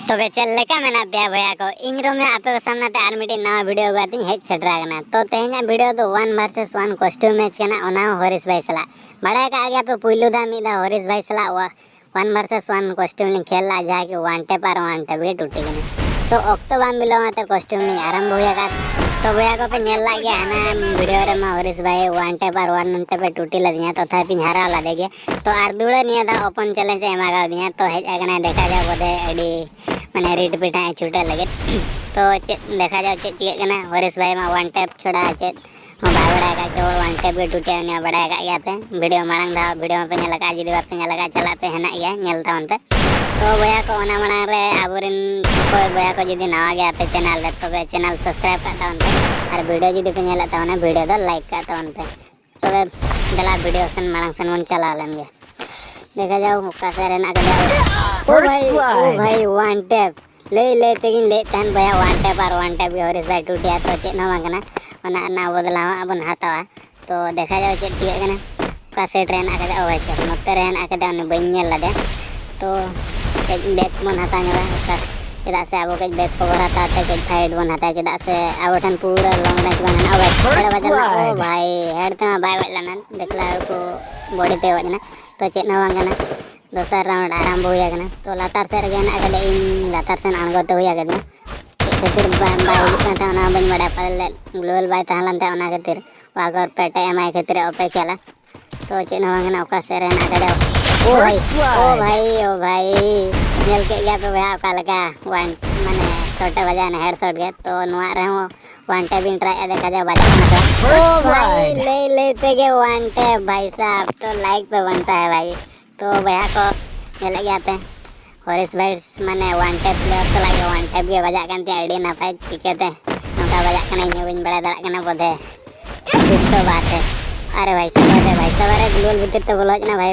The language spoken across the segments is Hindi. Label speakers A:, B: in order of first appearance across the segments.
A: तबे चल लेका मेना पे भैया को इंग्रो में आपे को सामने ते आर मिटी नवा वीडियो गाती हेज सेटरागना तो तेहना वीडियो तो 1 वर्सेस 1 कॉस्ट्यूम मैच केना ओना हरीश भाई सला बड़ा का आगे पे पुइलु दा मिदा हरीश भाई सला 1 वर्सेस 1 कॉस्ट्यूम लिंग खेलला जाके वांटे पर वांटे भी टूटी गने तो ऑक्टो बाम बिलोमाते कॉस्ट्यूम लिंग आरंभ होया तो भैया को पे नेल लागे आना वीडियो रे मा हरीश भाई वांटे पर वांटे पे टूटी लदिया तो था पिन हरा ला देगे तो आर दुड़े निया दा ओपन चैलेंज एमा गा दिया तो हेज आगना देखा जा बोदे एडी मैंने रीड पिटा छूटे लगे तो देखा जाओ चे चिकना हरीश भाई मा वन टैप छोड़ा चे बाय का केवल वन टैप के टूटे ने बड़ा का या पे वीडियो मांग दा वीडियो पे लगा जुदी पे लगा चला पे हेना गया नेलता उनते तो भैया को ओना मांग रे आबुरिन कोई भैया को जुदी नवा गया पे चैनल रे तो चैनल सब्सक्राइब करता उनते और वीडियो जुदी पे नेलता उन वीडियो दो लाइक करता उनते तो दला वीडियो सन मांग सन मन चला लेंगे देखा जाओ का सरे ना ओ भाई वन टैप ले तेगिन ले तहन भैया वन टैप और वन टैप हरीश भाई टूटिया तो चेक ना मांगना ओना ना बदला अपन हाथवा तो देखा जाओ चेक चिके कना का सेट रेन आके ओ भाई से नते रेन आके दा ने बइन नेल लादे तो बैक मन हाता नेवा का चेदा से आबो के बैक कवर हाता ते के फाइट बन हाता चेदा से आबो ठन पूरा लॉन्ग मैच बन ओ भाई बजला ओ भाई हेड ता बाय वला देखला को बॉडी ते वजना तो चेक ना मांगना दोसर राउंड आरंभ होया गना तो लातार से रगे ना कदे इन लातार से अणगोते होया गदे खातिर बाय हिजुक था ना बन बड़ा पले ग्लोबल बाय तहलन था ओना खातिर वागर पेटे एमआई खातिर ओपे केला तो चेन वांगना ओका से ना कदे ओ भाई नेल के या पे भैया का लगा वन माने शॉट बजा ने हेड शॉट के तो नुआ रे वन टैप इन ट्राई देखा जा बजा ओ भाई ले के वन टैप भाई साहब तो लाइक पे बनता है भाई तो भैया को नेल गया पे हरीश भाई माने वन टैप प्लेयर तो लागे वन टैप के बजा कांते आईडी ना पाए चिकेते नका बजा कना इन बिन बड़ा दड़ा कना बोधे कुछ तो बात है अरे भाई सवारे ग्लोल भीतर तो बोलो ना भाई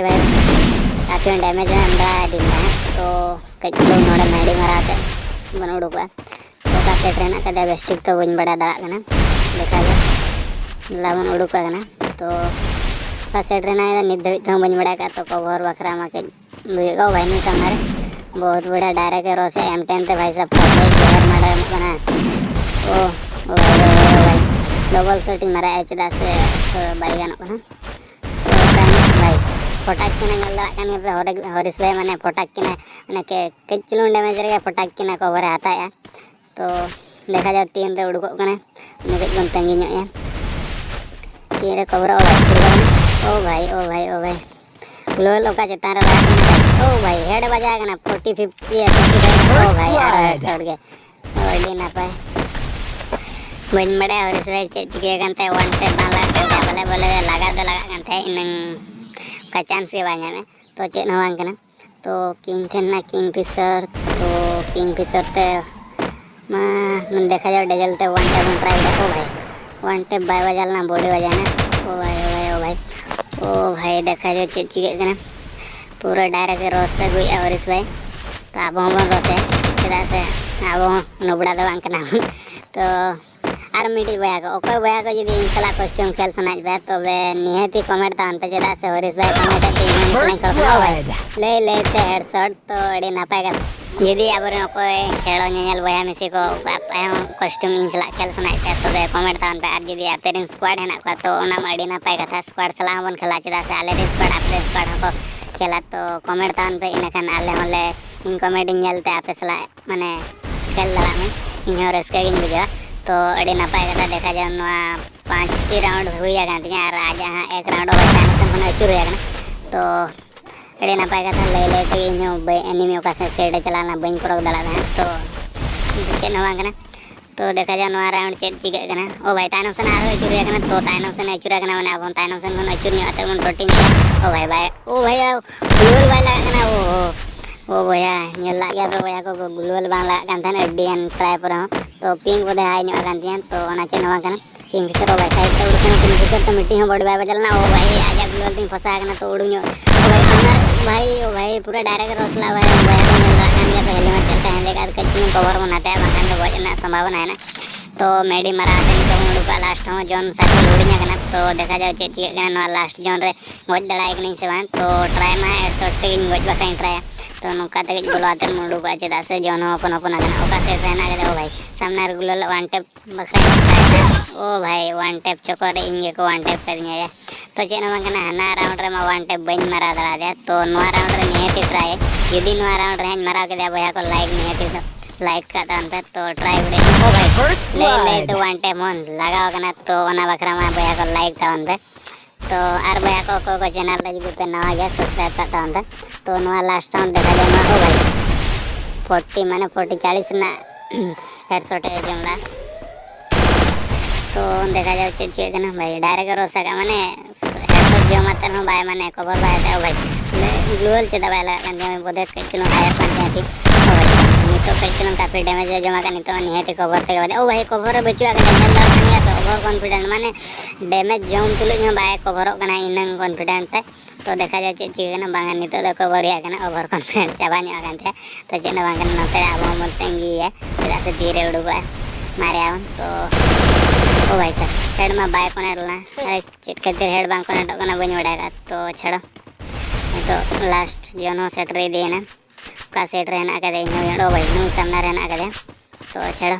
A: काफी डैमेज में अंदर दिन है तो कई लोग नोड़े मेडी मराते बन उड़ुका तो का सेट रहना कदे बेस्टिक तो बिन बड़ा दड़ा कना देखा जा लावन उड़ुका कना तो का सेट रहना है निद तो बन बड़ा का तो कवर बकरा मा के दुगो भाई नु सामने बहुत बड़ा डायरेक्ट रोसे M10 ते भाई सब प्लेयर मारे बना ओ भाई डबल शॉटिंग मारा है चदा से तो भाई गानो कना तो भाई फटाक के नल कान पे हरीश भाई माने फटाक के माने के किलो डैमेज रे फटाक के कवर आता है तो देखा जाए तीन रे उड़को कना ने बन तंगी नो तीन रे कवर ओ भाई ग्लोबल ओका चेतान रे ओ भाई हेड बजा कना 40 50 ओ भाई यार हेड शॉट के ओडी ना पाए बन बड़े हरीश भाई चिके कांते वन टैप बाला कांते बोले लगा कांते इन का चांस के बा냐 में तो चेक नवांग कना तो किंग थे ना किंग फिशर ते मन देखा जाओ डजल ते वन टैप ट्राई देखो भाई वन टैप बाय बजाल ना बॉडी बजाना ओ भाई देखा जाओ चेक चिके कना पूरा डायरेक्ट रोस से गुई हरीश भाई तो अब हम रोस है चदा से अब नबड़ा दो अंकना तो आर मिटी भैया को ओको भैया को यदि इनसला कॉस्ट्यूम खेल सनाज बे तो वे निहती कमेंट तान पे चदा से हरीश भाई कमेंट ते इन खेल भाई ले ते हेडशॉट तो अड़ी नापाय का यदि आबरे कोई खेलो नेल भैया मिसी को कॉस्ट्यूम इनसला खेल सनाज पे तो वे कमेंट तान पे आर यदि आपेरिन स्क्वाड है ना का तो ओना अड़ी नापाय का था स्क्वाड सला बन खेला चदा से आले स्क्वाड आपले स्क्वाड को खेला तो कमेंट तान पे इनखान आले होले इन कमेंट नेलते आपे सला माने खेल दला में इन रस्का गिन बुझा तो अड़ी नपाय कथा देखा जाओ नवा 5टी राउंड हुईया गांतिया और आज हां एक राउंड होता है सन अचुर हुआ तो अड़ी नपाय कथा ले के इनो एनिमी का सेट चलाना बइन परक दला तो चेन नवा कना तो देखा जाओ नवा राउंड चेक चिके कना ओ भाई ताइनम सन आरो अचुर हुआ तो ताइनम सन अचुर कना माने अब ताइनम सन खन अचुर नि आते उन टोटी ओ भाई ग्लोबल भाई लगा कना ओ भैया नेल ला गया भैया को ग्लोबल बांग लगा कान था एडियन ट्राई पर तो पिंग बोधे हाई नो कांतियान तो ओना चे नवा कना किंग फिशर ओ भाई साइड ते उड़कन किंग फिशर तो मिट्टी हो बड़ बाय बजलना ओ भाई आजा ग्लोबल दिन फसा कना तो उड़ुño ओ भाई पूरा डायरेक्ट रोसला भाई भैया को नेल ला कान के हेलमेट चलता है देखा कच्ची कवर बनाते हैं बाकान तो बजना संभावना है ना तो मेडी मरा आते तो उड़का लास्ट में जोन साइड उड़िया कना तो देखा जाओ चे चे कना लास्ट जोन रे गोज दड़ाई कनी से बान तो ट्राई मा हेडशॉट ते गोज बाकाइन ट्राई तो नुका तक बोलवाते मुंडू का चेदा से जौन अपन अपन आगना ओका सेट रहना के ओ भाई सामने गुलाल वन टैप बखरा ओ भाई वन टैप चक्कर इंगे को वन टैप करनी तो चेना मंगना हना राउंड रे मा वन टैप बन मारा दरा दे तो नुआ राउंड रे निहती ट्राई यदि नुआ राउंड रे मारा के दे भैया को लाइक निहती लाइक करता अंत तो ट्राई बड़े ओ भाई ले तो वन टैप मन लगाओ कना तो ओना बखरा मा भैया को लाइक था अंत तो आर भैया को चैनल रे जुते नवा गया सब्सक्राइब करता अंत तो नुआ लास्ट राउंड देखा जाए ओ भाई 40 माने 40 ना हेडशॉट है जमला तो देखा जाए चेचे कना भाई डायरेक्ट रोसा का माने हेडशॉट जो मत हो भाई माने कवर भाई था भाई ग्लोअल से दबाई लगा के मैं बोले के चलो हायर पान जाती ओ भाई नहीं तो के चलो काफी डैमेज है जमा करनी तो नहीं है कवर ते ओ भाई कवर बचुआ के डैमेज नहीं तो ओवर कॉन्फिडेंट माने डैमेज जोन तुले जो भाई कवर कना इनंग कॉन्फिडेंट है तो देखा जाए चेचे कना बांगा नहीं तो कवर या कना ओवर कॉन्फिडेंट चाबा नहीं आगन थे तो चेना बांगा नते अब हम तंगी है फिर से धीरे उड़ुगा मारे आवन तो ओ भाई सर हेड में बाय कोने डलना अरे चिट के हेड बांग कोने टकना बन उड़ाएगा तो छड़ो तो लास्ट जोनो सेट रे देना का सेट रहना का दे नो भाई नो सामने रहना का दे तो छड़ो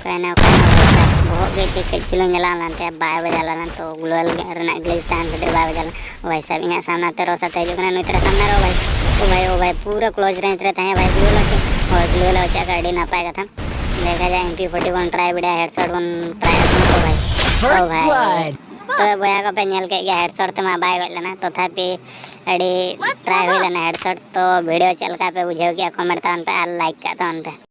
A: कहना वैसा बहुत गई के चलो जला लानते बाय बजाला ना तो ग्लोअल रहना ग्लिच तान के बाय बजाला भाई सब इना सामने तेरो साथ है जो कना नो तेरा सामने रो भाई पूरा क्लोज रहते हैं भाई ग्लोअल हो चा गाड़ी ना पाएगा था देखा जाए MP41 ट्राई बिड़ा हेडशॉट वन ट्राई ओ भाई तो भैया को पे नेल के गया हेडशॉट तो मा बाय गलना तो थापी अड़ी ट्राई होइलना हेडशॉट तो वीडियो चल का पे बुझेव किया कमेंट तान पे लाइक का तान पे